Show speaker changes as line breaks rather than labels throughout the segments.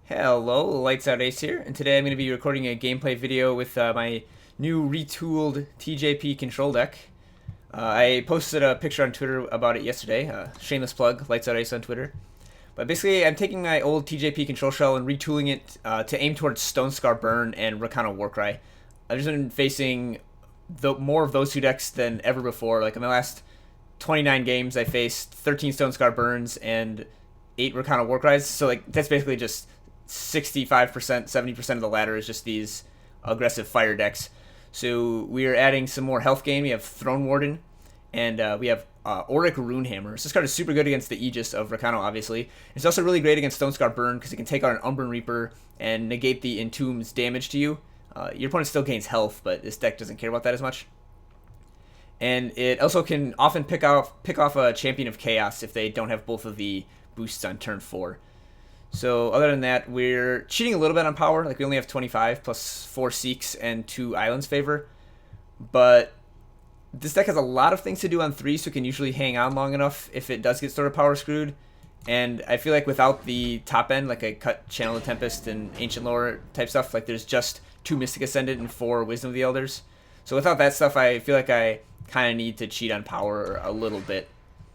Hello, Lights Out Ace here, and today I'm going to be recording a gameplay video with my new retooled TJP control deck. I posted a picture on Twitter about it yesterday, shameless plug, Lights Out Ace on Twitter. But basically, I'm taking my old TJP control shell and retooling it to aim towards Stonescar Burn and Rakano Warcry. I've just been facing more of those two decks than ever before. Like in my last 29 games, I faced 13 Stonescar Burns and 8 Rakano Warcries, so like that's basically just 65%, 70% of the ladder is just these aggressive fire decks. So we are adding some more health gain. We have Throne Warden, and we have Auric Runehammer. So this card is super good against the Aegis of Rakano, obviously. It's also really great against Stonescar Burn because it can take out an Umbran Reaper and negate the Entomb's damage to you. Your opponent still gains health, but this deck doesn't care about that as much. And it also can often pick off a Champion of Chaos if they don't have both of the boosts on turn 4. So other than that, we're cheating a little bit on power. Like we only have 25 plus 4 Seeks and 2 Islands favor. But this deck has a lot of things to do on 3, so it can usually hang on long enough if it does get sort of power screwed. And I feel like without the top end, like I cut Channel of the Tempest and Ancient Lore type stuff, like there's just 2 Mystic Ascendant and 4 Wisdom of the Elders. So without that stuff, I feel like I kind of need to cheat on power a little bit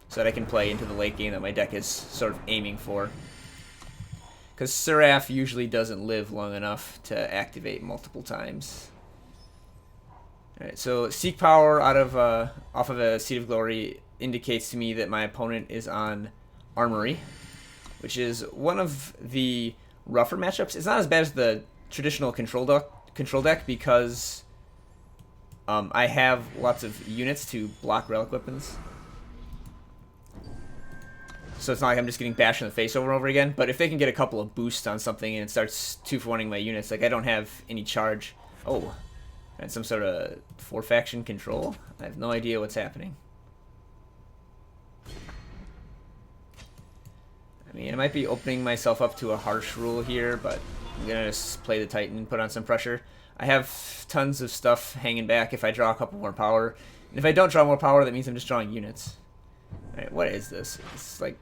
so that I can play into the late game that my deck is sort of aiming for. Because Siraf usually doesn't live long enough to activate multiple times. Alright, so Seek Power out of off of a Seat of Glory indicates to me that my opponent is on Armory, which is one of the rougher matchups. It's not as bad as the traditional control deck because I have lots of units to block relic weapons. So it's not like I'm just getting bashed in the face over and over again. But if they can get a couple of boosts on something and it starts 2-for-1ing my units, like I don't have any charge. Oh, and some sort of 4-faction control? I have no idea what's happening. I mean, I might be opening myself up to a harsh rule here, but I'm going to just play the Titan and put on some pressure. I have tons of stuff hanging back if I draw a couple more power. And if I don't draw more power, that means I'm just drawing units. Alright, what is this? It's like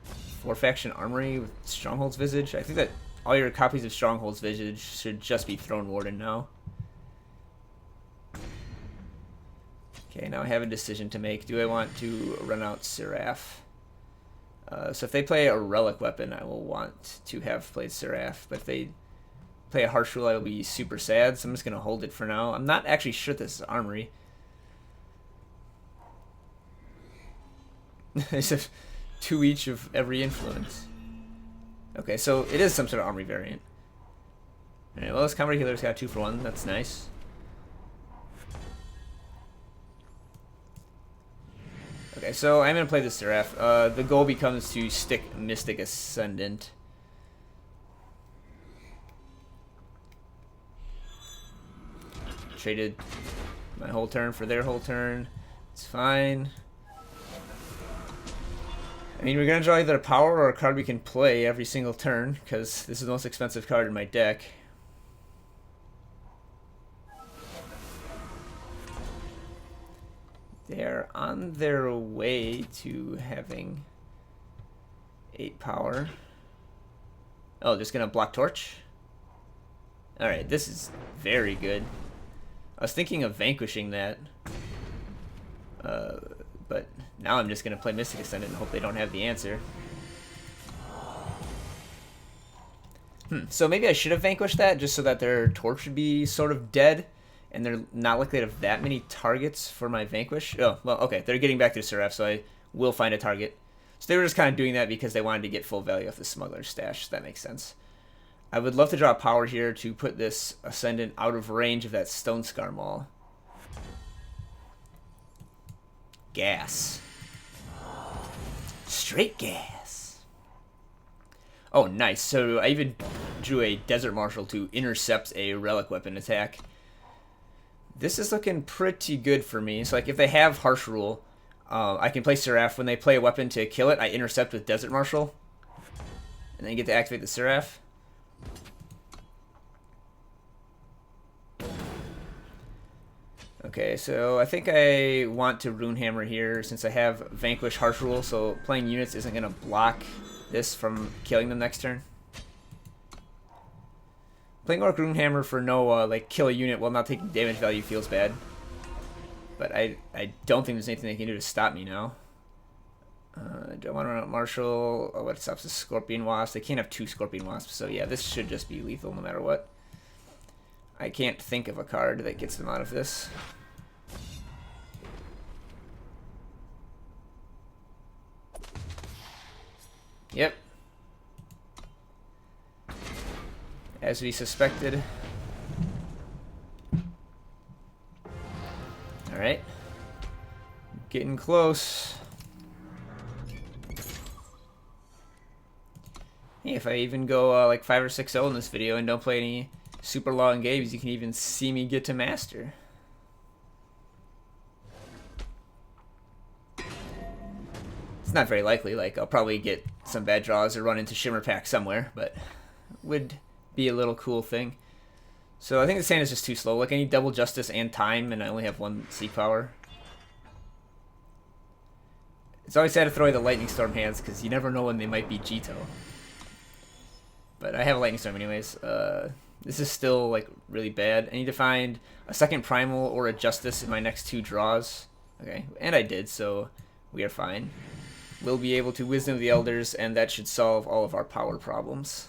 4-faction Armory with Stronghold's Visage. I think that all your copies of Stronghold's Visage should just be Throne Warden now. Okay, now I have a decision to make. Do I want to run out Siraf? So if they play a relic weapon, I will want to have played Siraf. But if they play a harsh rule, I will be super sad. So I'm just going to hold it for now. I'm not actually sure this is Armory. It's a 2 each of every influence. Okay, so it is some sort of Armory variant. Alright, well, this Combrei healer's got 2-for-1. That's nice. Okay, so I'm going to play the Siraf. The goal becomes to stick Mystic Ascendant. Traded my whole turn for their whole turn. It's fine. I mean, we're going to draw either a power or a card we can play every single turn, because this is the most expensive card in my deck. They're on their way to having 8 power. Oh, just going to block Torch? Alright, this is very good. I was thinking of vanquishing that. But now I'm just going to play Mystic Ascendant and hope they don't have the answer. So maybe I should have vanquished that just so that their Torch would be sort of dead. And they're not likely to have that many targets for my Vanquish. Oh, well, okay. They're getting back to Siraf, so I will find a target. So they were just kind of doing that because they wanted to get full value off the Smuggler's Stash. So that makes sense. I would love to draw power here to put this Ascendant out of range of that Stonescar Maul. Gas. Straight gas. Oh, nice. So I even drew a Desert Marshal to intercept a relic weapon attack. This is looking pretty good for me. So like if they have Harsh Rule, I can play Siraf. When they play a weapon to kill it, I intercept with Desert Marshal. And then get to activate the Siraf. Okay, so I think I want to Runehammer here since I have Vanquish Harsh Rule, so playing units isn't going to block this from killing them next turn. Playing Auric Runehammer for no like kill a unit while not taking damage value feels bad. But I don't think there's anything they can do to stop me now. Do I want to run out Marshal? Oh, what stops the Scorpion Wasp? They can't have 2 Scorpion Wasps, so yeah, this should just be lethal no matter what. I can't think of a card that gets them out of this. Yep. As we suspected. Alright. Getting close. Hey, if I even go like 5 or 6-0 in this video and don't play any super long games, you can even see me get to Master. It's not very likely. Like, I'll probably get some bad draws or run into Shimmer Pack somewhere, but would be a little cool thing. So I think the sand is just too slow. Like, I need double justice and time, and I only have 1 Seek Power. It's always sad to throw away the Lightning Storm hands, because you never know when they might be Jito. But I have a Lightning Storm anyways. This is still, like, really bad. I need to find a second Primal or a Justice in my next 2 draws. Okay, and I did, so we are fine. We'll be able to Wisdom of the Elders, and that should solve all of our power problems.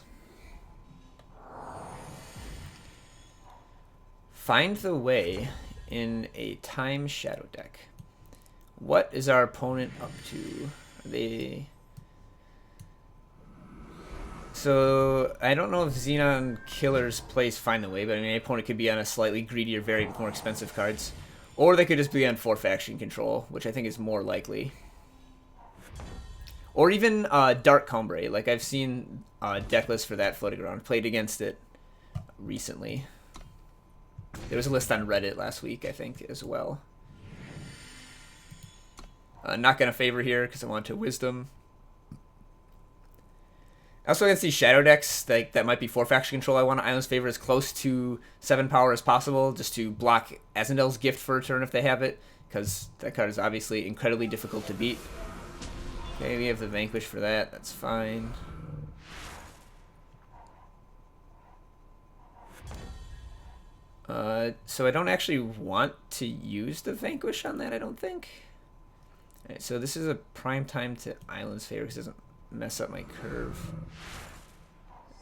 Find the way in a Time Shadow deck. What is our opponent up to? Are they... So, I don't know if Xenon Killers plays Find the Way, but I mean, my opponent could be on a slightly greedier variant with more expensive cards. Or they could just be on 4 faction control, which I think is more likely. Or even Dark Combrei. Like, I've seen Decklist for that floating around. Played against it recently. There was a list on Reddit last week, I think, as well. Not going to favor here because I want to Wisdom. Also against these Shadow decks, like, that might be 4 faction control, I want Island's Favor as close to 7 power as possible, just to block Ascendel's Gift for a turn if they have it, because that card is obviously incredibly difficult to beat. Okay, we have the Vanquish for that, that's fine. So I don't actually want to use the Vanquish on that, I don't think. Alright, so this is a prime time to Island's Favor because it doesn't mess up my curve.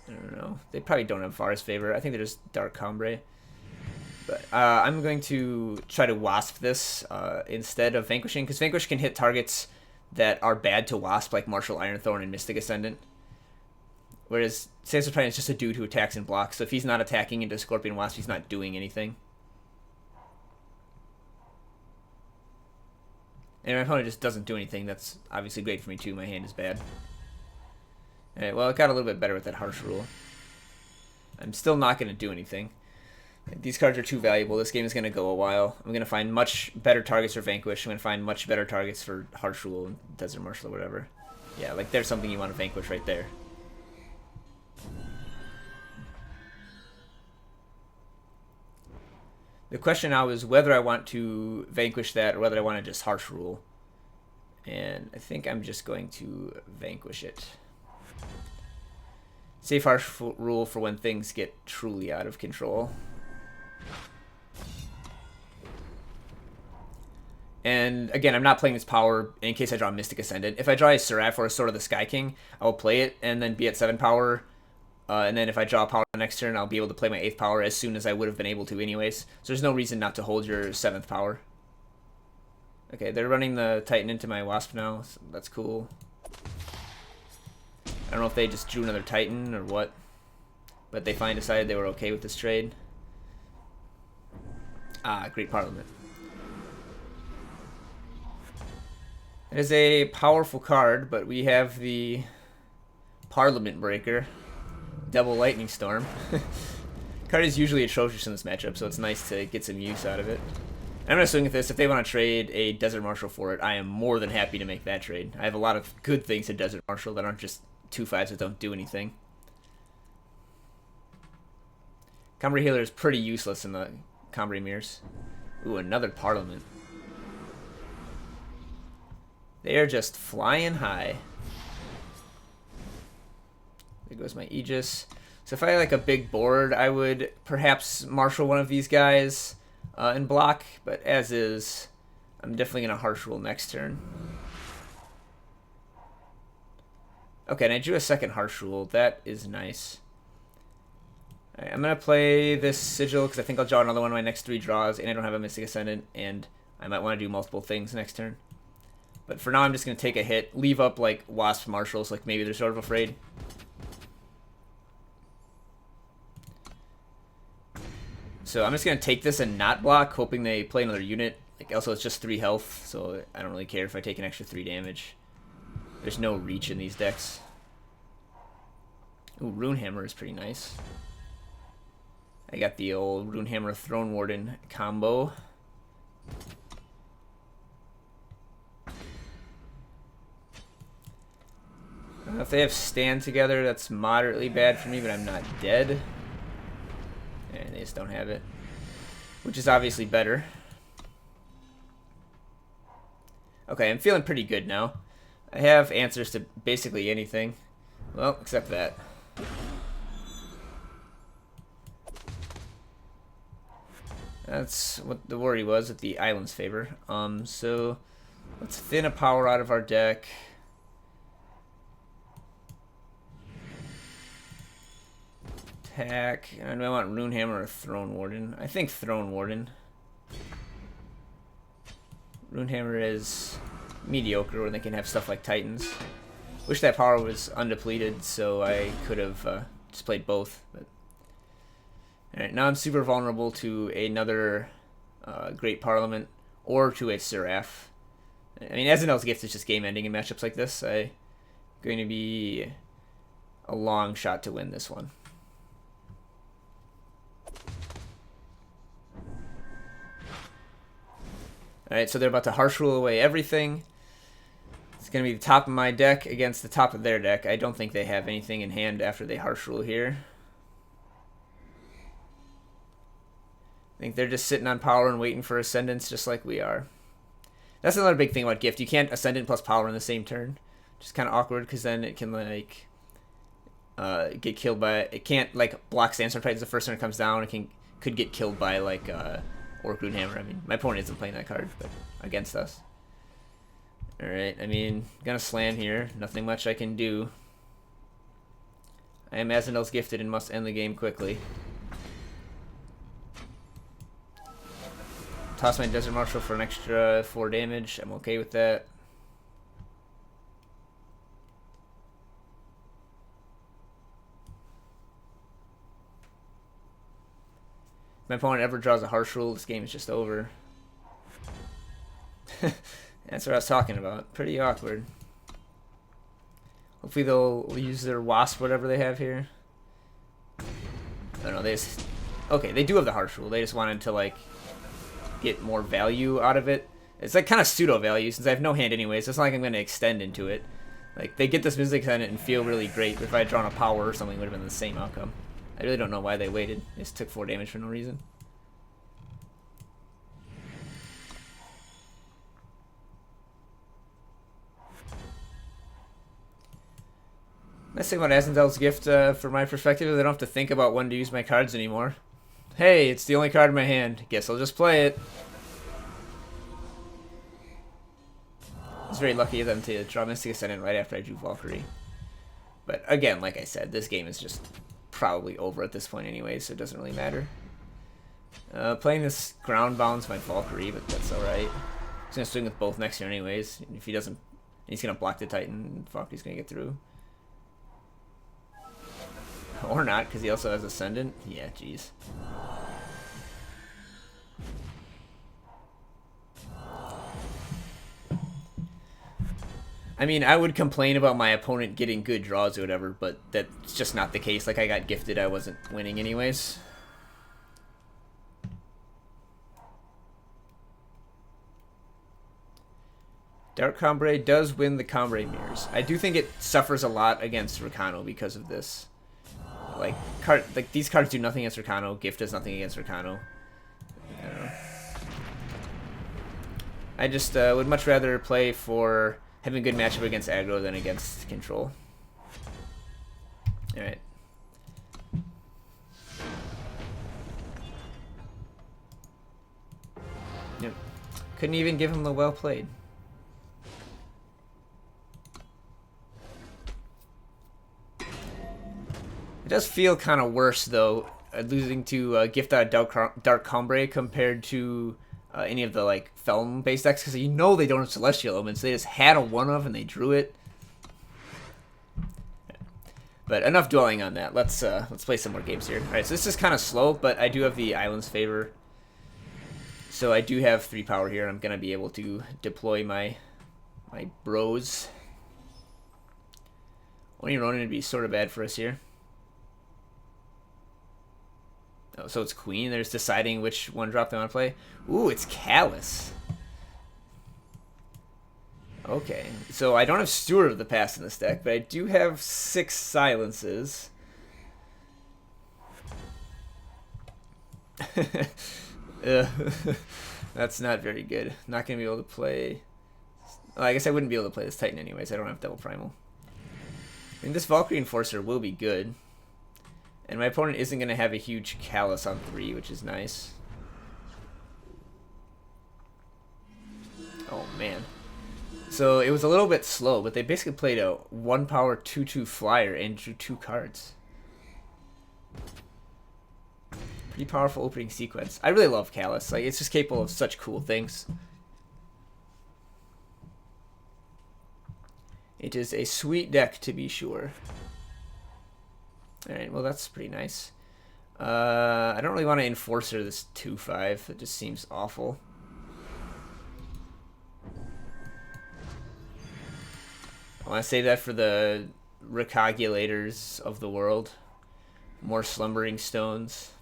I don't know. They probably don't have Var's Favor. I think they're just Dark Combrei. But I'm going to try to Wasp this instead of Vanquishing, because Vanquish can hit targets that are bad to Wasp, like Marshal, Ironthorn, and Mystic Ascendant. Whereas Sandstorm is just a dude who attacks and blocks, so if he's not attacking into Scorpion Wasp, he's not doing anything. And my opponent just doesn't do anything. That's obviously great for me too. My hand is bad. Alright, well, it got a little bit better with that Harsh Rule. I'm still not going to do anything. These cards are too valuable. This game is going to go a while. I'm going to find much better targets for Vanquish. I'm going to find much better targets for Harsh Rule and Desert Marshal or whatever. Yeah, like there's something you want to Vanquish right there. The question now is whether I want to Vanquish that or whether I want to just Harsh Rule. And I think I'm just going to Vanquish it. Save Harsh Rule for when things get truly out of control. And again, I'm not playing this power in case I draw Mystic Ascendant. If I draw a Siraf or a Sword of the Sky King, I'll play it and then be at 7 power. And then if I draw a power the next turn, I'll be able to play my 8th power as soon as I would have been able to anyways. So there's no reason not to hold your 7th power. Okay, they're running the Titan into my Wasp now. So that's cool. I don't know if they just drew another Titan or what. But they finally decided they were okay with this trade. Ah, Great Parliament. It is a powerful card, but we have the Parliament Breaker. Double Lightning Storm. Card is usually atrocious in this matchup, so it's nice to get some use out of it. I'm going to swing with this. If they want to trade a Desert Marshal for it, I am more than happy to make that trade. I have a lot of good things in Desert Marshal that aren't just 2/5s that don't do anything. Combrei Healer is pretty useless in the Combrei Mirrors. Ooh, another Parliament. They are just flying high. There goes my Aegis. So if I had like a big board, I would perhaps Marshal one of these guys and block, but as is, I'm definitely going to Harsh Rule next turn. Okay, and I drew a second Harsh Rule. That is nice. Alright, I'm going to play this Sigil because I think I'll draw another one of my next 3 draws, and I don't have a Mystic Ascendant, and I might want to do multiple things next turn. But for now, I'm just going to take a hit, leave up like Wasp Marshals, like maybe they're sort of afraid. So I'm just going to take this and not block, hoping they play another unit. Like, also, it's just 3 health, so I don't really care if I take an extra 3 damage. There's no reach in these decks. Ooh, Runehammer is pretty nice. I got the old Runehammer Throne Warden combo. If they have stand together, that's moderately bad for me, but I'm not dead. And they just don't have it, which is obviously better. Okay, I'm feeling pretty good now. I have answers to basically anything. Well, except that. That's what the worry was with the Eilyn's favor. So let's thin a power out of our deck. Attack. And I want Runehammer or Throne Warden. I think Throne Warden. Runehammer is mediocre when they can have stuff like Titans. Wish that power was undepleted so I could have just played both. But alright, now I'm super vulnerable to another Great Parliament or to a Siraf. I mean, Ascendant's Gift is just game ending in matchups like this. I'm going to be a long shot to win this one. Alright, so they're about to Harsh Rule away everything. It's going to be the top of my deck against the top of their deck. I don't think they have anything in hand after they Harsh Rule here. I think they're just sitting on power and waiting for Ascendants just like we are. That's another big thing about Gift. You can't Ascendant plus power in the same turn. Just kind of awkward because then it can like get killed by... It can't like block Sandstorm Titans the first turn it comes down. It could get killed by like... Auric Runehammer. I mean, my opponent isn't playing that card, but against us. Alright, I mean, gonna slam here. Nothing much I can do. I am Ascendant's Gifted and must end the game quickly. Toss my Desert Marshal for an extra 4 damage. I'm okay with that. If my opponent ever draws a Harsh Rule, this game is just over. That's what I was talking about. Pretty awkward. Hopefully they'll use their Wasp, whatever they have here. I don't know, they just... Okay, they do have the Harsh Rule. They just wanted to, like, get more value out of it. It's, like, kind of pseudo-value, since I have no hand anyways, so it's not like I'm going to extend into it. Like, they get this Mystic Ascendant and feel really great, but if I had drawn a power or something, it would have been the same outcome. I really don't know why they waited. They just took 4 damage for no reason. Nice thing about Ascendant's Gift, from my perspective, is I don't have to think about when to use my cards anymore. Hey, it's the only card in my hand. Guess I'll just play it. I was very lucky of them to draw Mystic Ascendant right after I drew Valkyrie. But again, like I said, this game is just probably over at this point anyway, so it doesn't really matter. Playing this ground bounds my Valkyrie, but that's alright. He's going to swing with both next turn anyways. If he doesn't, he's going to block the Titan, and Valkyrie's going to get through. Or not, because he also has Ascendant. Yeah, jeez. I mean, I would complain about my opponent getting good draws or whatever, but that's just not the case. Like, I got gifted, I wasn't winning anyways. Dark Combrei does win the Combrei mirrors. I do think it suffers a lot against Rakano because of this. Like these cards do nothing against Rakano. Gift does nothing against Rakano. I don't know. I just would much rather play for having a good matchup against aggro than against control. Alright. Couldn't even give him the well played. It does feel kind of worse, though, losing to Gift Out of Dark Combrei compared to any of the like Felm-based decks, because you know they don't have Celestial Elements. They just had a 1-of and they drew it. But enough dwelling on that. Let's play some more games here. All right, so this is kind of slow, but I do have the Island's favor. So I do have 3 power here. I'm gonna be able to deploy my bros. Only Ronin would be sort of bad for us here. Oh, so it's Queen. There's deciding which 1-drop they want to play. Ooh, it's Callous. Okay, so I don't have Steward of the Past in this deck, but I do have 6 Silences. That's not very good. Not going to be able to play... Well, I guess I wouldn't be able to play this Titan anyways. I don't have double Primal. I think this Valkyrie Enforcer will be good. And my opponent isn't going to have a huge Callous on 3, which is nice. Oh, man. So it was a little bit slow, but they basically played a 1-power 2/2 flyer and drew 2 cards. Pretty powerful opening sequence. I really love Callous. Like, it's just capable of such cool things. It is a sweet deck, to be sure. Alright, well that's pretty nice. I don't really want to Enforcer this 2/5. It just seems awful. I want to save that for the Recogulators of the world. More Slumbering Stones.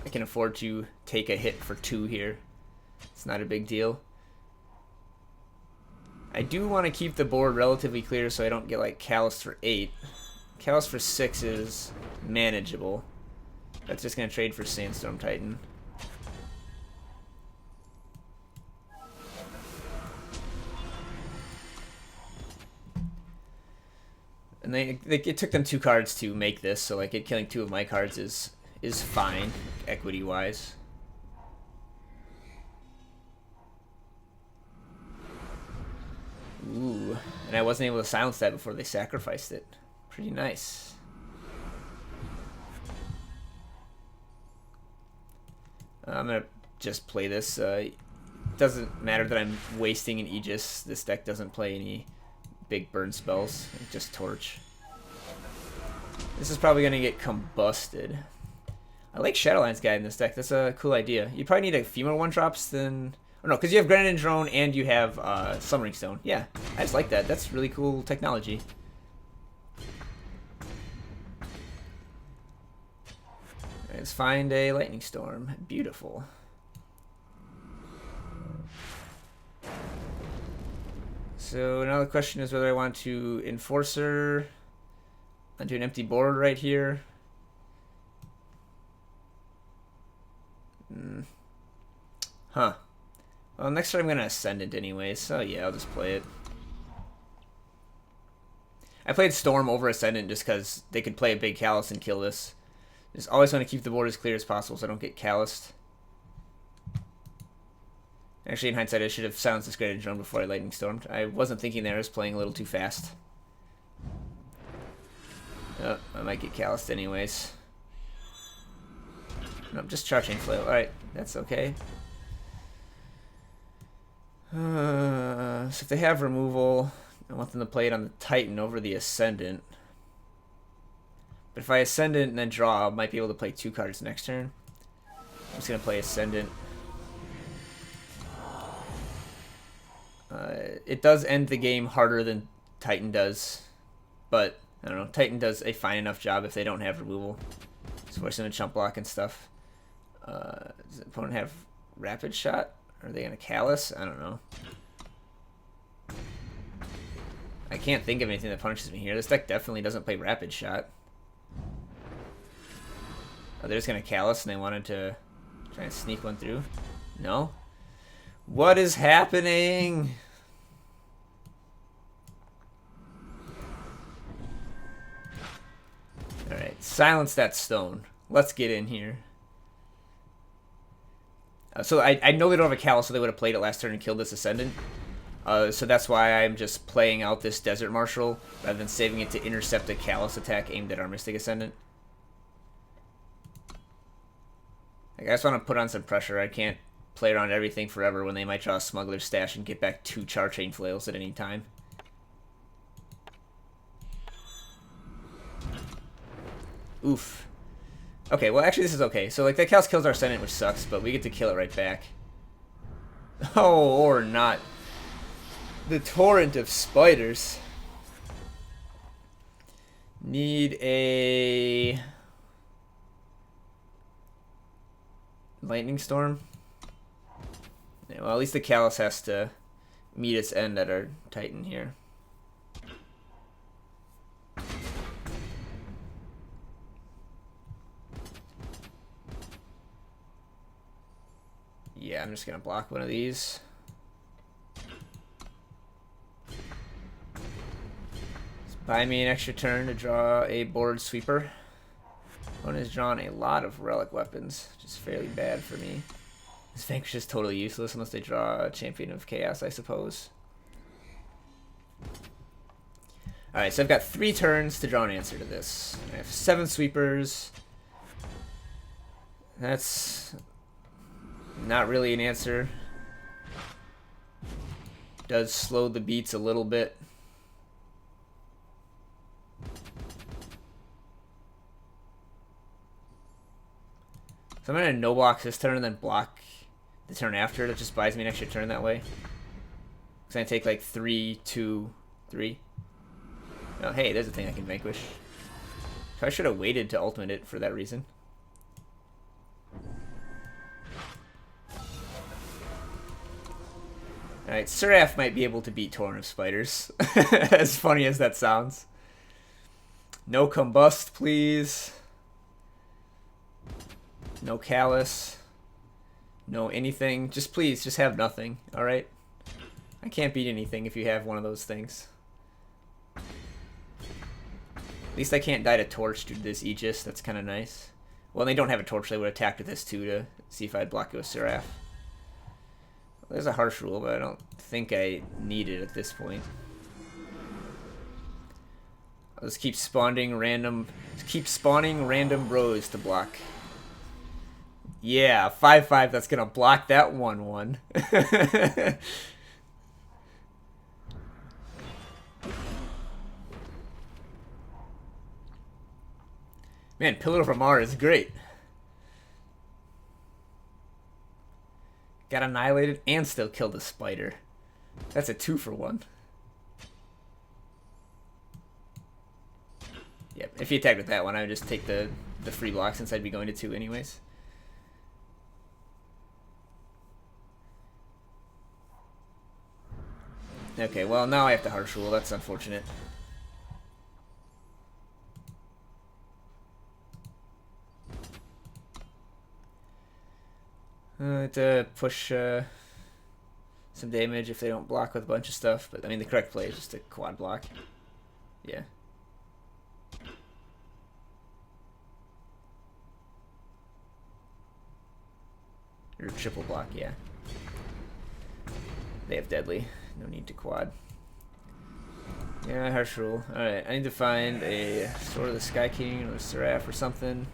I can afford to take a hit for 2 here. It's not a big deal. I do want to keep the board relatively clear so I don't get like Callous for 8. Callous for 6 is manageable. That's just going to trade for Sandstorm Titan. And it took them 2 cards to make this, so like it killing 2 of my cards is fine, equity-wise. Ooh, and I wasn't able to silence that before they sacrificed it. Pretty nice. I'm going to just play this. It doesn't matter that I'm wasting an Aegis. This deck doesn't play any big burn spells. Just Torch. This is probably going to get combusted. I like Shadowlands Guide in this deck. That's a cool idea. You probably need a few more 1-drops than... Oh no, because you have Granite Drone and you have Slumbering Stone. Yeah, I just like that. That's really cool technology. Let's find a Lightning Storm. Beautiful. So now the question is whether I want to Enforcer onto an empty board right here. Huh. Well, next time I'm going to Ascendant anyways, so yeah, I'll just play it. I played Storm over Ascendant just because they could play a big Callous and kill this. Just always want to keep the board as clear as possible so I don't get calloused. Actually, in hindsight, I should have silenced this Granite Drone before I Lightning Stormed. I wasn't thinking there. I was playing a little too fast. Oh, I might get calloused anyways. No, just Charging Flail. Alright, that's okay. So if they have removal, I want them to play it on the Titan over the Ascendant. But if I Ascendant and then draw, I might be able to play 2 cards next turn. I'm just going to play Ascendant. It does end the game harder than Titan does. But, I don't know, Titan does a fine enough job if they don't have removal. Just force them to chump block and stuff. Does the opponent have Rapid Shot? Are they going to Callous? I don't know. I can't think of anything that punishes me here. This deck definitely doesn't play Rapid Shot. Oh, they're just going to Callous and they wanted to try and sneak one through? No? What is happening? Alright, silence that stone. Let's get in here. So I know they don't have a Callus, so they would have played it last turn and killed this Ascendant. So that's why I'm just playing out this Desert Marshal rather than saving it to intercept a Callus attack aimed at our Mystic Ascendant. Like, I just want to put on some pressure. I can't play around everything forever when they might draw a Smuggler's Stash and get back 2 Charchain Flails at any time. Oof. Okay, well actually this is okay. So like that Callus kills our Ascendant, which sucks, but we get to kill it right back. Oh, or not. The Torrent of Spiders. Need a Lightning Storm. Yeah, well, at least the Callus has to meet its end at our Titan here. Yeah, I'm just gonna block one of these. Buy me an extra turn to draw a board sweeper. One has drawn a lot of relic weapons, which is fairly bad for me. This Vanquish is totally useless unless they draw a Champion of Chaos, I suppose. Alright, so I've got 3 turns to draw an answer to this. I have 7 sweepers. That's not really an answer. Does slow the beats a little bit. So I'm going to no-block this turn and then block the turn after. That just buys me an extra turn that way. Because I take like 3, 2, 3. Oh, hey, there's a thing I can Vanquish. So I should have waited to ultimate it for that reason. Alright, Siraf might be able to beat Torrent of Spiders. As funny as that sounds. No Combust, please. No Callus. No anything. Just please, just have nothing, alright? I can't beat anything if you have one of those things. At least I can't die to Torch due to this Aegis. That's kind of nice. Well, they don't have a Torch. They would attack with this too to see if I'd block it with Siraf. Well, there's a harsh rule, but I don't think I need it at this point. I'll just keep spawning random bros to block. Yeah, 5/5. That's gonna block that 1/1. Man, Pillar of Amar is great. Got annihilated and still killed a spider. That's a 2-for-1. Yep, if you attacked with that one, I would just take the free block since I'd be going to 2 anyways. Okay, well now I have to harsh rule. That's unfortunate. To push some damage if they don't block with a bunch of stuff, but I mean the correct play is just a quad block. Yeah. Or triple block, yeah. They have deadly. No need to quad. Yeah, harsh rule. Alright, I need to find a Sword of the Sky King or a Siraf or something.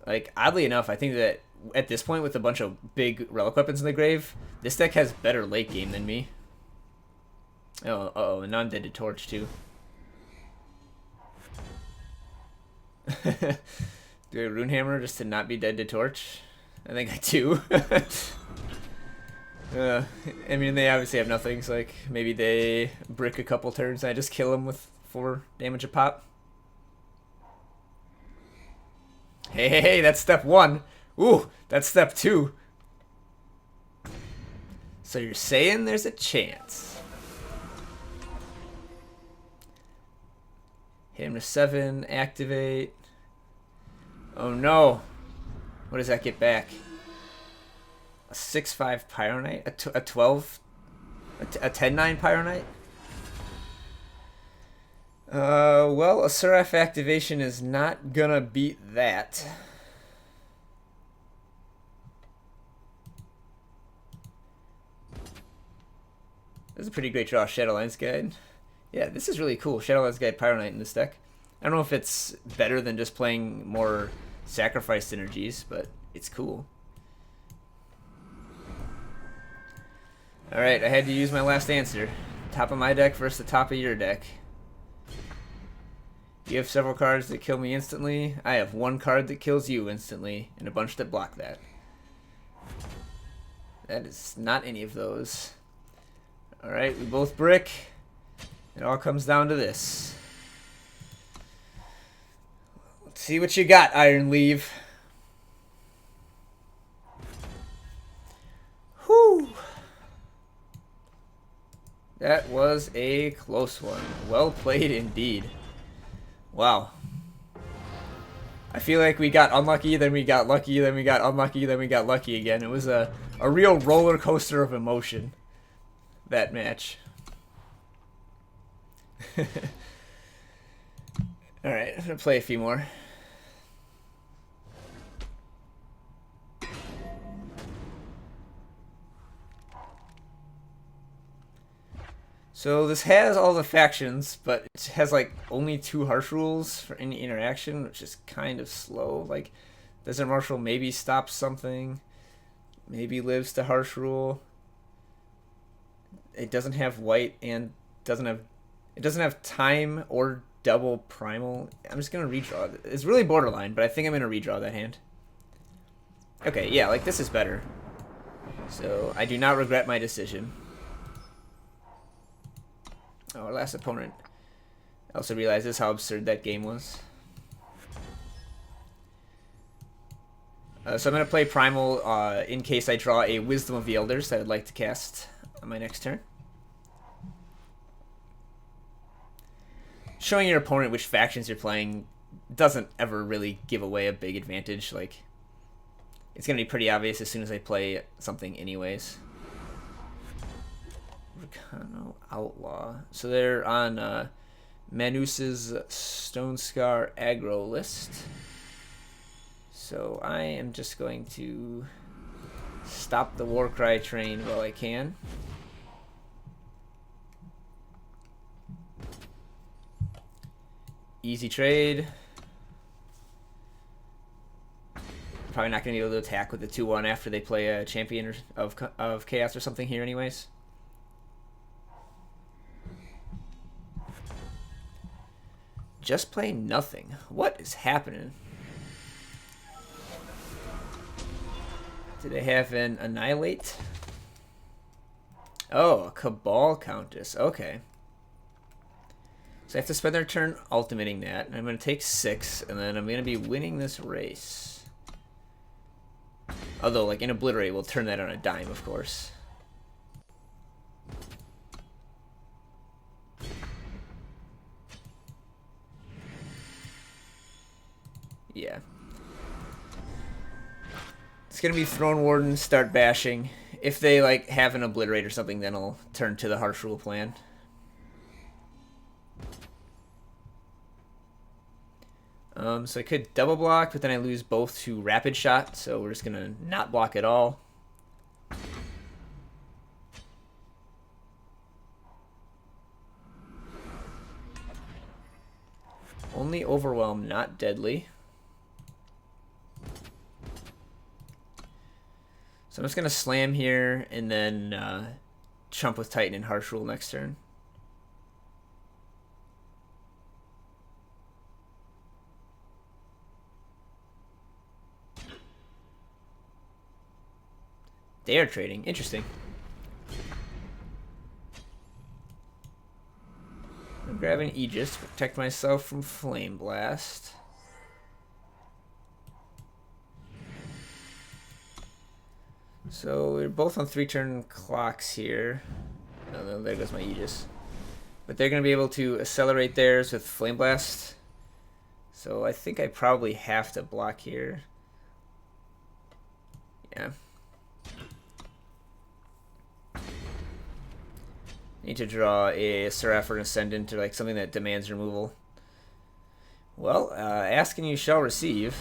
Like, oddly enough, I think that at this point, with a bunch of big relic weapons in the grave, this deck has better late game than me. Oh, uh-oh, and now I'm dead to Torch, too. Do I Runehammer just to not be dead to Torch? I think I do. I mean, they obviously have nothing, so like, maybe they brick a couple turns and I just kill them with 4 damage a pop. Hey, that's step 1. Ooh, that's step 2. So you're saying there's a chance. Hit him to 7, activate. Oh no. What does that get back? A 6/5 Pyro Knight? A 12? A 10/9 Pyro Knight? Well, a Siraf activation is not gonna beat that. This is a pretty great draw, Shadowlands Guide. Yeah, this is really cool. Shadowlands Guide Pyro Knight in this deck. I don't know if it's better than just playing more sacrifice synergies, but it's cool. Alright, I had to use my last answer. Top of my deck versus the top of your deck. You have several cards that kill me instantly. I have one card that kills you instantly, and a bunch that block that. That is not any of those. Alright, we both brick. It all comes down to this. Let's see what you got, Iron Leave. Whew. That was a close one. Well played indeed. Wow. I feel like we got unlucky, then we got lucky, then we got unlucky, then we got lucky again. It was a real roller coaster of emotion, that match. Alright, I'm going to play a few more. So this has all the factions, but it has like only 2 harsh rules for any interaction, which is kind of slow. Like, doesn't Marshal maybe stop something? Maybe lives to harsh rule. It doesn't have white and it doesn't have time or double primal. I'm just gonna redraw. It's really borderline, but I think I'm gonna redraw that hand. Okay, yeah, like this is better. So I do not regret my decision. Oh, our last opponent. I also realizes how absurd that game was. So I'm going to play Primal in case I draw a Wisdom of the Elders that I'd like to cast on my next turn. Showing your opponent which factions you're playing doesn't ever really give away a big advantage. Like, it's going to be pretty obvious as soon as I play something anyways. Rakano Outlaw. So they're on Manus's Stonescar aggro list. So I am just going to stop the Warcry train while I can. Easy trade. Probably not going to be able to attack with the 2-1 after they play a champion of Chaos or something here anyways. Just play nothing. What is happening? Do they have an Annihilate? Oh, a Cabal Countess. Okay. So I have to spend their turn ultimating that. And I'm going to take 6, and then I'm going to be winning this race. Although, like, in Obliterate, we'll turn that on a dime, of course. Yeah. It's going to be Throne Warden, start bashing. If they, like, have an Obliterate or something, then I'll turn to the Harsh Rule plan. So I could double block, but then I lose both to Rapid Shot, so we're just going to not block at all. Only Overwhelm, not Deadly. So I'm just going to slam here and then chump with Titan and Harsh Rule next turn. They are trading. Interesting. I'm grabbing Aegis to protect myself from Flame Blast. So we're both on 3-turn clocks here. Oh, no, there goes my Aegis. But they're going to be able to accelerate theirs with Flame Blast. So I think I probably have to block here. Yeah. Need to draw a Siraf or an Ascendant or like something that demands removal. Well, ask and you shall receive.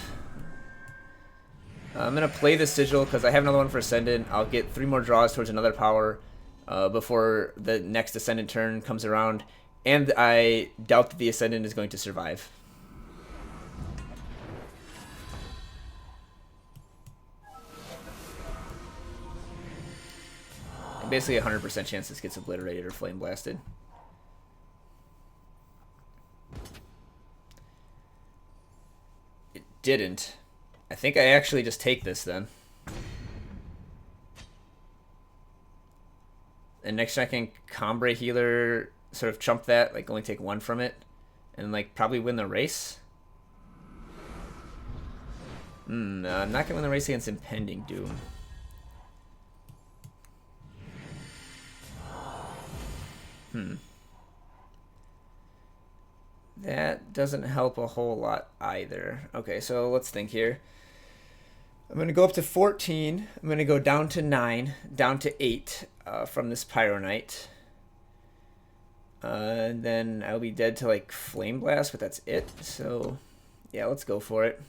I'm going to play the Sigil because I have another one for Ascendant. I'll get 3 more draws towards another power. before the next Ascendant turn comes around, and I doubt that the Ascendant is going to survive. And basically 100% chance this gets obliterated or flame blasted. It didn't. I think I actually just take this then. And next turn I can Combrei healer, sort of chump that, like only take one from it, and like probably win the race. I'm not gonna win the race against Impending Doom. That doesn't help a whole lot either. Okay, so let's think here. I'm going to go up to 14. I'm going to go down to 9, down to 8 from this Pyro Knight. And then I'll be dead to like Flame Blast, but that's it. So yeah, let's go for it.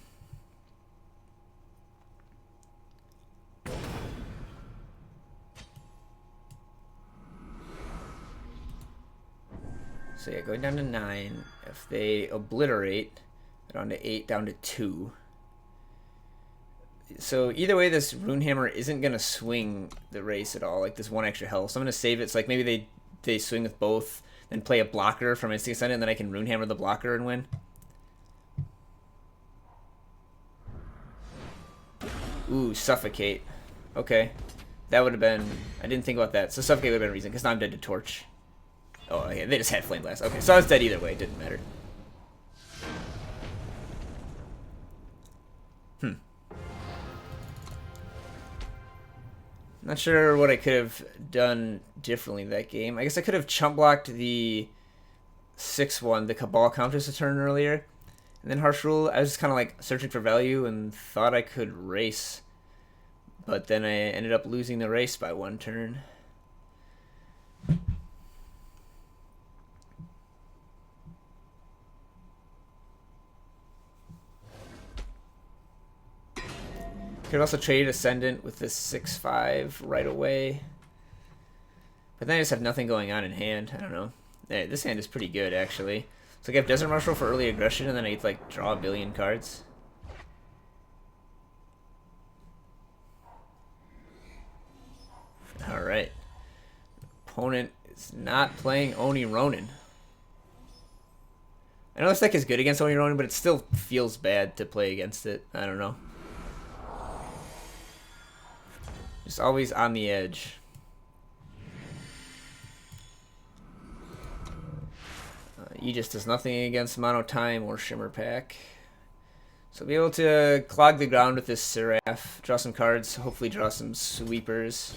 So yeah, going down to 9. If they obliterate, down to 8, down to 2. So either way, this Runehammer isn't going to swing the race at all, like this one extra health. So I'm going to save it. So like maybe they swing with both, then play a blocker from Instinct Ascendant, and then I can Runehammer the blocker and win. Ooh, Suffocate. Okay. That would have been... I didn't think about that. So Suffocate would have been a reason, because now I'm dead to Torch. Oh, okay. They just had Flame Blast. Okay, so I was dead either way. It didn't matter. Not sure what I could have done differently that game. I guess I could have chump blocked the 6-1, the Cabal counters a turn earlier. And then Harsh Rule, I was just kind of like searching for value and thought I could race. But then I ended up losing the race by 1 turn. Could also trade Ascendant with this 6-5 right away. But then I just have nothing going on in hand. I don't know. Hey, this hand is pretty good, actually. So I have Desert Marshal for early aggression, and then I get to like draw a billion cards. Alright. Opponent is not playing Oni Ronin. I know this deck is good against Oni Ronin, but it still feels bad to play against it. I don't know. Just always on the edge. Aegis does nothing against Mono Time or Shimmer Pack. So be able to clog the ground with this Siraf, draw some cards, hopefully draw some sweepers.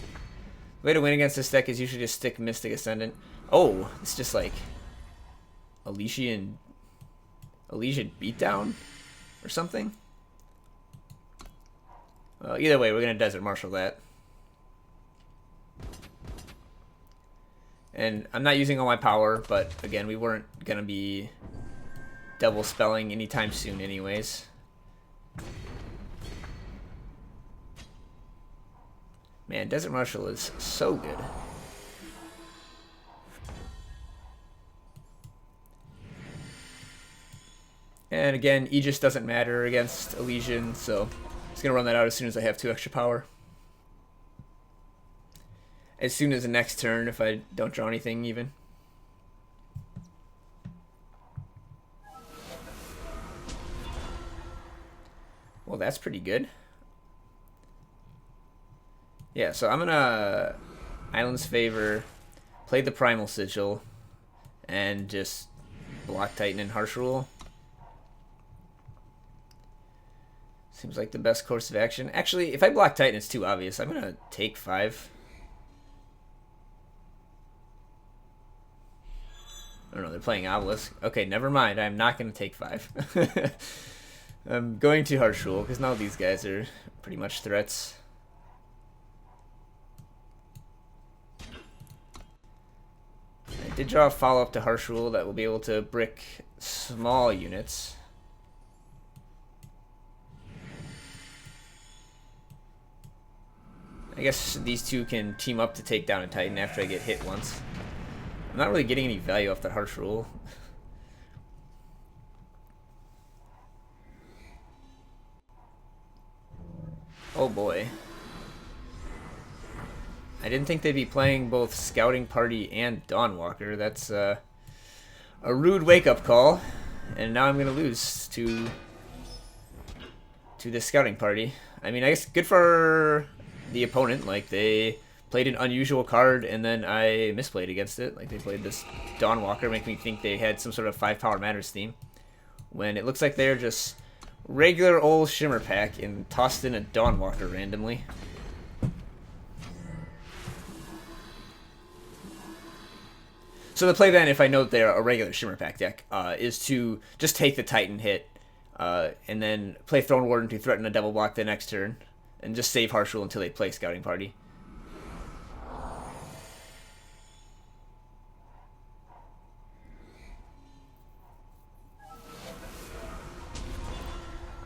The way to win against this deck is usually just stick Mystic Ascendant. Oh, it's just like Elysian Beatdown or something. Either way, we're going to Desert Marshal that. And I'm not using all my power, but again, we weren't going to be double spelling anytime soon anyways. Man, Desert Marshal is so good. And again, Aegis doesn't matter against Elysian, so I'm just going to run that out as soon as I have 2 extra power. As soon as the next turn, if I don't draw anything even. Well, that's pretty good. Yeah, so I'm gonna Island's Favor, play the Primal Sigil, and just block Titan and Harsh Rule. Seems like the best course of action. Actually, if I block Titan, it's too obvious. I'm gonna take 5. I don't know, they're playing Obelisk. Okay, never mind. I'm not going to take 5. I'm going to Harsh Rule, because now these guys are pretty much threats. I did draw a follow-up to Harsh Rule that will be able to brick small units. I guess these two can team up to take down a Titan after I get hit once. I'm not really getting any value off that harsh rule. Oh boy. I didn't think they'd be playing both Scouting Party and Dawnwalker. That's a rude wake-up call. And now I'm going to lose to the Scouting Party. I mean, I guess good for the opponent. Like, they played an unusual card, and then I misplayed against it. Like, they played this Dawnwalker, making me think they had some sort of 5-power Matters theme. When it looks like they're just regular old Shimmer Pack and tossed in a Dawnwalker randomly. So the play then, if I know they're a regular Shimmer Pack deck, is to just take the Titan hit, and then play Throne Warden to threaten a double block the next turn, and just save Harsh Rule until they play Scouting Party.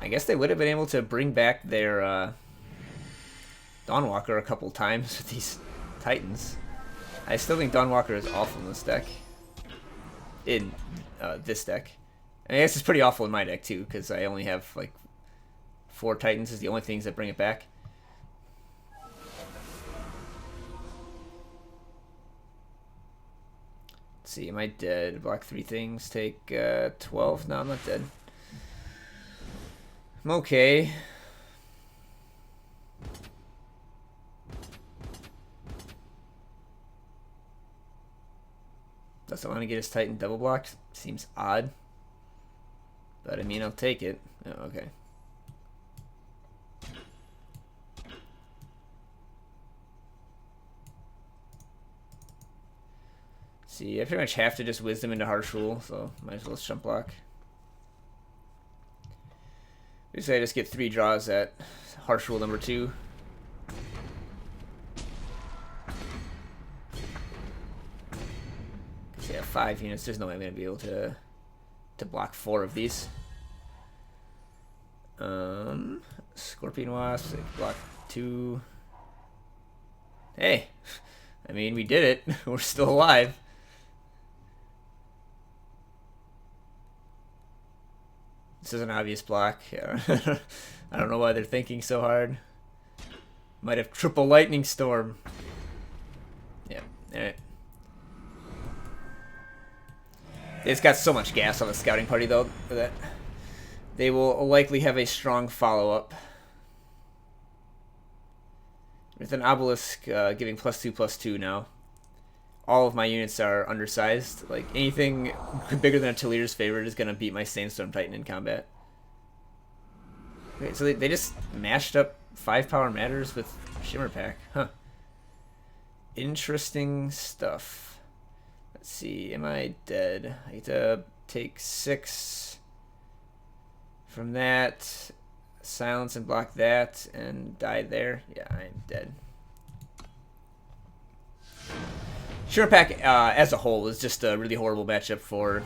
I guess they would have been able to bring back their Dawnwalker a couple times with these Titans. I still think Dawnwalker is awful in this deck. In this deck. I guess it's pretty awful in my deck too, because I only have like 4 Titans is the only things that bring it back. Let's see, am I dead? Block 3 things, take 12? No, I'm not dead. I'm okay. Doesn't want to get his Titan double blocked. Seems odd. But I mean, I'll take it. Oh, okay. See, I pretty much have to just Wisdom into Harsh Rule, so might as well jump block. Basically, I just get 3 draws at Harsh Rule number 2. Yeah, 5 units. There's no way I'm gonna be able to block 4 of these. Scorpion Wasp, block 2. Hey, I mean, we did it. We're still alive. This is an obvious block. Yeah. I don't know why they're thinking so hard. Might have triple lightning storm. Yeah. All right. It's got so much gas on the Scouting Party, though, that they will likely have a strong follow-up. With an Obelisk giving +2/+2 now, all of my units are undersized. Like, anything bigger than a Talir's Favorite is going to beat my Sandstorm Titan in combat. Okay, so they just mashed up 5-power Matters with Shimmer Pack. Huh. Interesting stuff. Let's see, am I dead? I get to take 6 from that, silence and block that, and die there. Yeah, I'm dead. Shimmer Pack as a whole is just a really horrible matchup for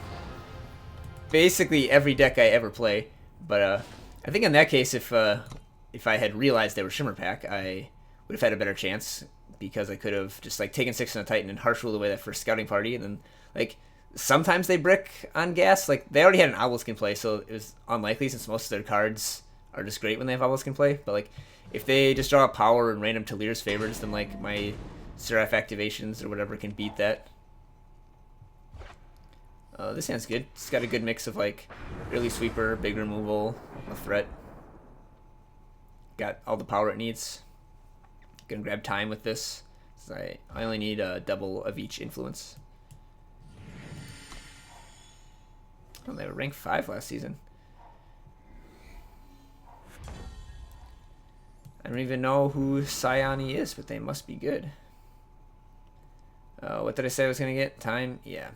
basically every deck I ever play. But I think in that case, if I had realized they were Shimmer Pack, I would have had a better chance. Because I could have just like taken 6 on a Titan and Harsh Ruled away that first Scouting Party, and then like sometimes they brick on gas. Like they already had an Obelisk in play, so it was unlikely since most of their cards are just great when they have Obelisk in play. But like if they just draw a power and random Talir's Favorites, then like my Siraf activations or whatever can beat that. This hand's good. It's got a good mix of like early sweeper, big removal, a threat. Got all the power it needs. Gonna grab time with this. So I only need a double of each influence. Oh, they were rank 5 last season. I don't even know who Sayani is, but they must be good. What did I say I was gonna get? Time? Yeah.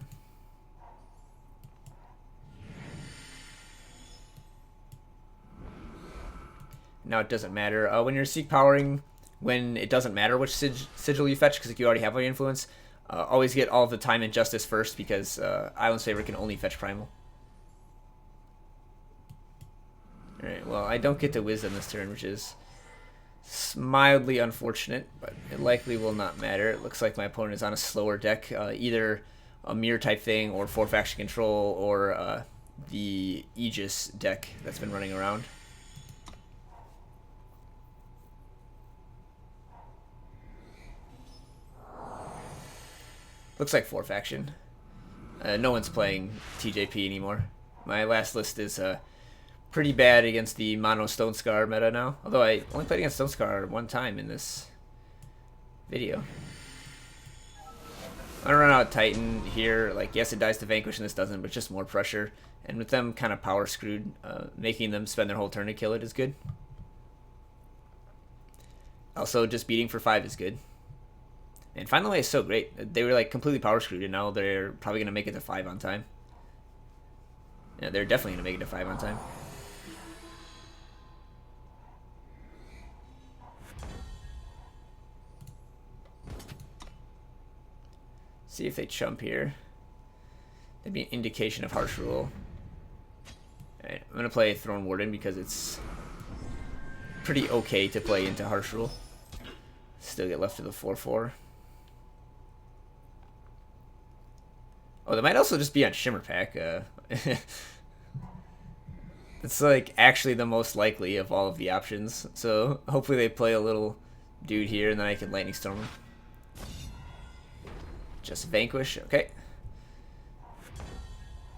Now it doesn't matter. When you're Seek Powering, when it doesn't matter which sigil you fetch, because like, you already have all your influence, always get all of the time and justice first, because Eilyn's Favorite can only fetch Primal. Alright, well, I don't get to Wisdom this turn, which is It's mildly unfortunate, but it likely will not matter. It looks like my opponent is on a slower deck, either a mirror type thing or 4-faction control or the Aegis deck that's been running around. Looks like 4-faction. No one's playing TJP anymore. My last list is pretty bad against the mono Stonescar meta now. Although I only played against Stonescar one time in this video. I'm gonna run out Titan here. Like, yes, it dies to Vanquish and this doesn't, but just more pressure. And with them kind of power screwed, making them spend their whole turn to kill it is good. Also, just beating for 5 is good. And finally, it's so great. They were like completely power screwed, and now they're probably gonna make it to 5 on time. Yeah, they're definitely gonna make it to 5 on time. See if they chump here. That'd be an indication of harsh rule. Alright, I'm gonna play Throne Warden because it's pretty okay to play into harsh rule. Still get left to the 4/4. Oh, they might also just be on Shimmer Pack. It's like actually the most likely of all of the options. So hopefully they play a little dude here and then I can Lightning Storm him. Just Vanquish, okay.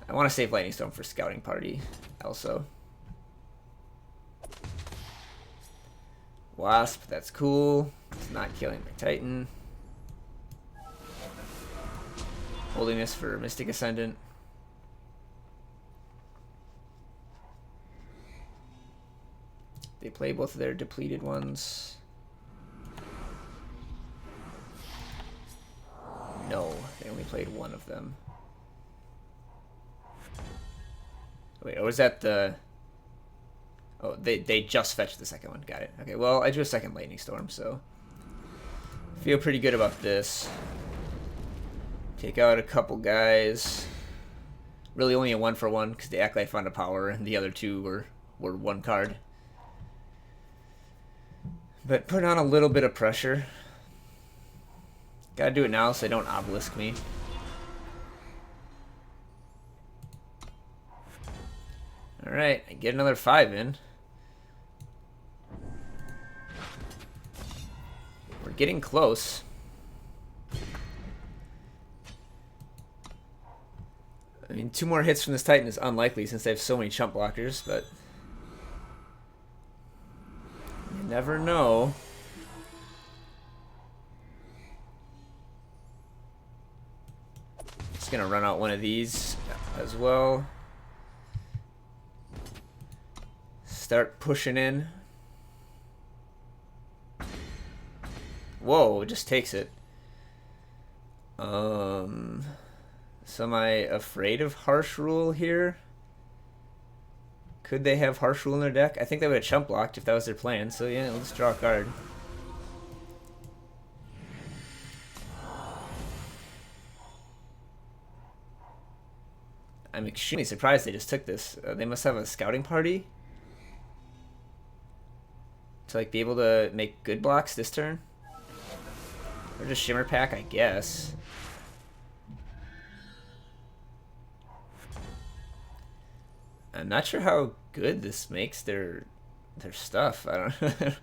I want to save Lightning Storm for Scouting Party also. Wasp, that's cool. It's not killing my Titan. Holding this for Mystic Ascendant. They play both of their depleted ones. No, they only played one of them. Wait, or was that the... Oh, they just fetched the second one. Got it. Okay, well, I drew a second Lightning Storm, so... feel pretty good about this. Take out a couple guys. Really only a 1-for-1, because the Acolyte found a power, and the other two were one card. But put on a little bit of pressure. Gotta do it now so they don't obelisk me. Alright, I get another 5 in. We're getting close. I mean, 2 more hits from this Titan is unlikely since they have so many chump blockers, but you never know. Just gonna run out one of these as well. Start pushing in. Whoa, it just takes it. So am I afraid of harsh rule here? Could they have harsh rule in their deck? I think they would have chump blocked if that was their plan. So yeah, let's draw a card. I'm extremely surprised they just took this. They must have a scouting party to like be able to make good blocks this turn. Or just Shimmer Pack, I guess. I'm not sure how good this makes their stuff. I don't know.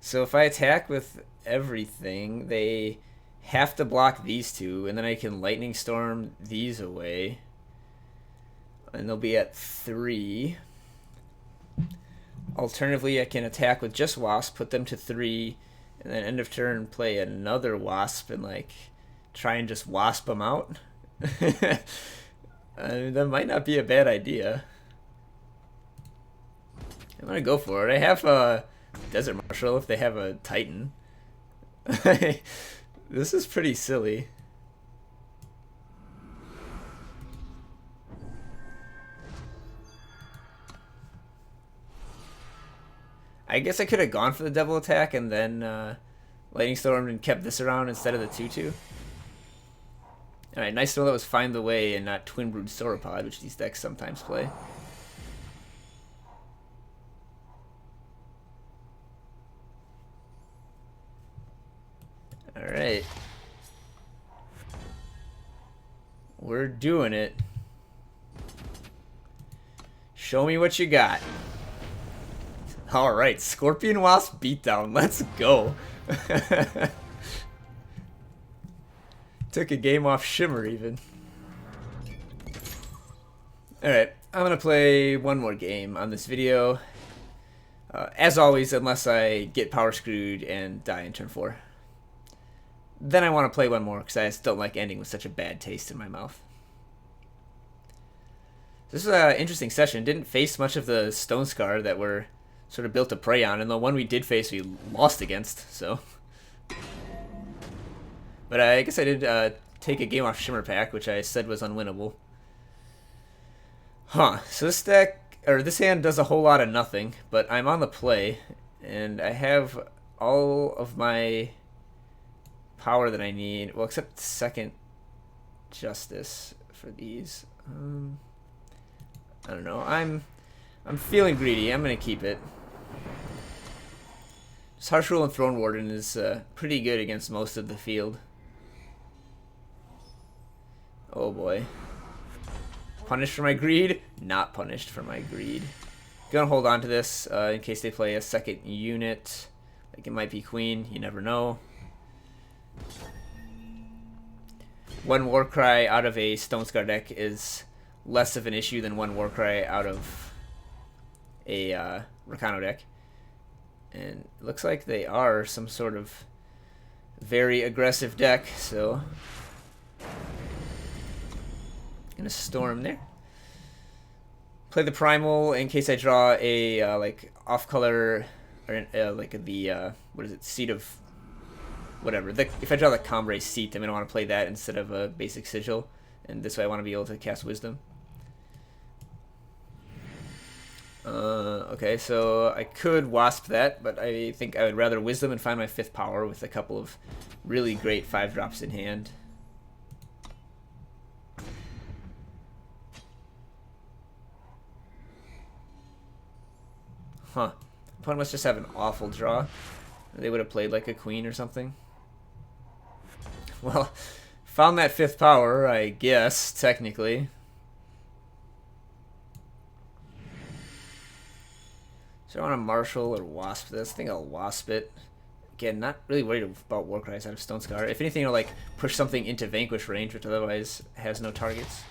So if I attack with everything, they have to block these two, and then I can Lightning Storm these away. And they'll be at 3. Alternatively, I can attack with just Wasp, put them to 3, and then end of turn play another Wasp and like try and just Wasp them out. I mean, that might not be a bad idea. I'm gonna go for it. I have a Desert Marshal if they have a Titan. This is pretty silly. I guess I could have gone for the double attack and then Lightning Storm and kept this around instead of the 2/2. Alright, nice to know that was Find the Way and not Twin Brood Sauropod, which these decks sometimes play. Alright. We're doing it. Show me what you got. Alright, Scorpion Wasp beatdown. Let's go. Took a game off Shimmer even. Alright, I'm gonna play one more game on this video. As always, unless I get power screwed and die in turn 4. Then I want to play one more because I just don't like ending with such a bad taste in my mouth. This was an interesting session. Didn't face much of the Stonescar that we're sort of built to prey on, and the one we did face we lost against, so. But I guess I did take a game off Shimmer Pack, which I said was unwinnable. Huh, so this deck, or this hand does a whole lot of nothing, but I'm on the play, and I have all of my power that I need, well, except second Justice for these. I don't know. I'm feeling greedy. I'm gonna keep it. Just Harsh Rule and Throne Warden is pretty good against most of the field. Oh boy. Punished for my greed? Not punished for my greed. Gonna hold on to this in case they play a second unit. Like it might be Queen. You never know. One Warcry out of a Stonescar deck is less of an issue than one Warcry out of a Rakano deck. And it looks like they are some sort of very aggressive deck, so gonna storm there. Play the Primal in case I draw a like off color or like the what is it, Seat of whatever. If I draw the Combrei Seat, I'm going to want to play that instead of a basic Sigil. And this way I want to be able to cast Wisdom. Okay, so I could Wasp that, but I think I would rather Wisdom and find my 5th power with a couple of really great 5-drops in hand. Huh. Opponent must just have an awful draw. They would have played like a Queen or something. Well, found that 5th power, I guess, technically. So I want to Marshal or Wasp this. I think I'll Wasp it. Again, not really worried about Warcries out of Stonescar. If anything, I'll like push something into Vanquish range, which otherwise has no targets.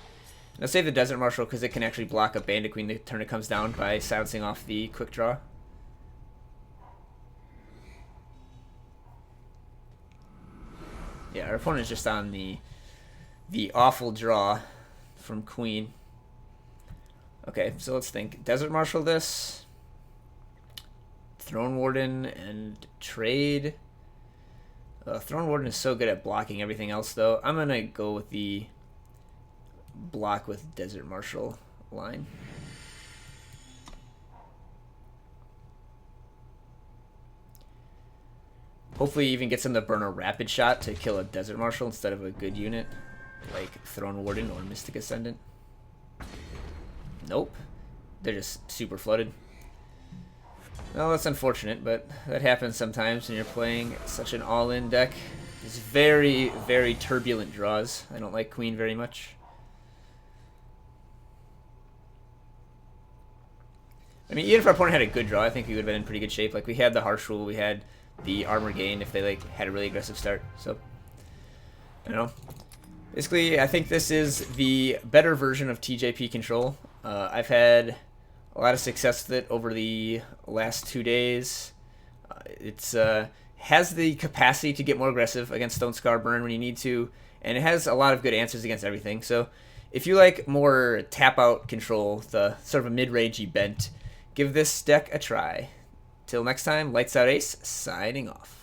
And I'll save the Desert Marshal because it can actually block a Bandit Queen the turn it comes down by silencing off the quick draw. Yeah, our opponent is just on the awful draw from Queen. Okay, so let's think. Desert Marshal this. Throne Warden and trade. Throne Warden is so good at blocking everything else, though. I'm going to go with the block with Desert Marshal line. Hopefully even gets him to burn a rapid shot to kill a Desert Marshal instead of a good unit like Throne Warden or Mystic Ascendant. Nope. They're just super flooded. Well, that's unfortunate, but that happens sometimes when you're playing such an all-in deck. It's very, very turbulent draws. I don't like Queen very much. I mean, even if our opponent had a good draw, I think we would have been in pretty good shape. Like, we had the Harsh Rule, we had the armor gain if they like had a really aggressive start. So, I don't know. Basically, I think this is the better version of TJP control. I've had a lot of success with it over the last 2 days. It's has the capacity to get more aggressive against Stonescar Burn when you need to, and it has a lot of good answers against everything. So if you like more tap-out control, the sort of a mid-rangey bent, give this deck a try. Till next time, Lights Out Ace, signing off.